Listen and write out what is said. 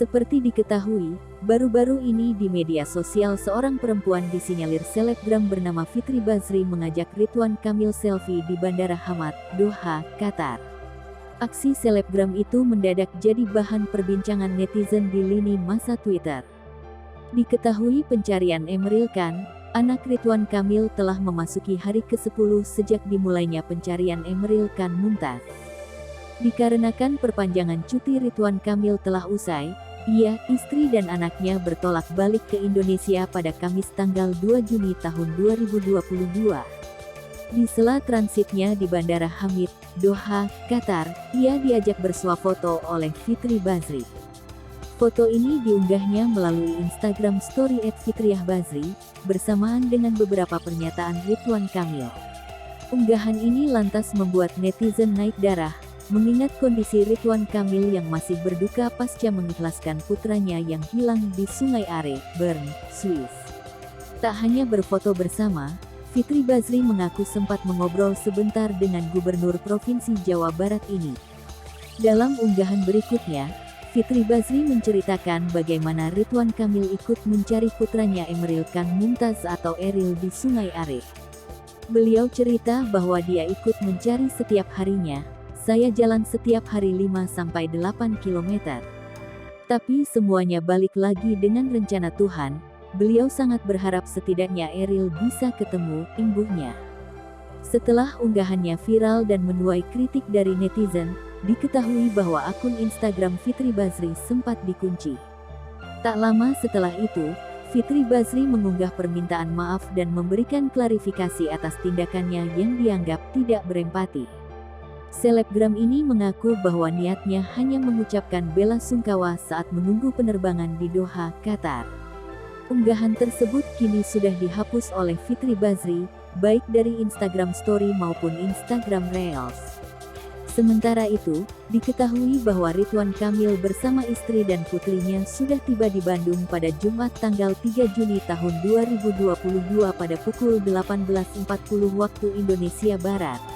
Seperti diketahui, baru-baru ini di media sosial seorang perempuan disinyalir selebgram bernama Fitri Bazri mengajak Ridwan Kamil selfie di Bandara Hamad, Doha, Qatar. Aksi selebgram itu mendadak jadi bahan perbincangan netizen di lini masa Twitter. Diketahui pencarian Emeril Khan, anak Ridwan Kamil telah memasuki hari ke-10 sejak dimulainya pencarian Emeril Khan Mumtaz. Dikarenakan perpanjangan cuti Ridwan Kamil telah usai, ia, istri dan anaknya bertolak balik ke Indonesia pada Kamis tanggal 2 Juni tahun 2022. Di sela transitnya di Bandara Hamid, Doha, Qatar, ia diajak bersuah foto oleh Fitri Bazri. Foto ini diunggahnya melalui Instagram Story @fitriahbazri, bersamaan dengan beberapa pernyataan Ridwan Kamil. Unggahan ini lantas membuat netizen naik darah, mengingat kondisi Ridwan Kamil yang masih berduka pasca mengikhlaskan putranya yang hilang di Sungai Are, Bern, Swiss. Tak hanya berfoto bersama, Fitri Bazri mengaku sempat mengobrol sebentar dengan Gubernur Provinsi Jawa Barat ini. Dalam unggahan berikutnya, Fitri Bazri menceritakan bagaimana Ridwan Kamil ikut mencari putranya Emeril Khan Mumtaz atau Eril di Sungai Are. Beliau cerita bahwa dia ikut mencari setiap harinya. Saya jalan setiap hari 5-8 km. Tapi semuanya balik lagi dengan rencana Tuhan. Beliau sangat berharap setidaknya Eril bisa ketemu, imbuhnya. Setelah unggahannya viral dan menuai kritik dari netizen, diketahui bahwa akun Instagram Fitri Bazri sempat dikunci. Tak lama setelah itu, Fitri Bazri mengunggah permintaan maaf dan memberikan klarifikasi atas tindakannya yang dianggap tidak berempati. Selebgram ini mengaku bahwa niatnya hanya mengucapkan bela sungkawa saat menunggu penerbangan di Doha, Qatar. Unggahan tersebut kini sudah dihapus oleh Fitri Bazri, baik dari Instagram Story maupun Instagram Reels. Sementara itu, diketahui bahwa Ridwan Kamil bersama istri dan putrinya sudah tiba di Bandung pada Jumat tanggal 3 Juni tahun 2022 pada pukul 18.40 waktu Indonesia Barat.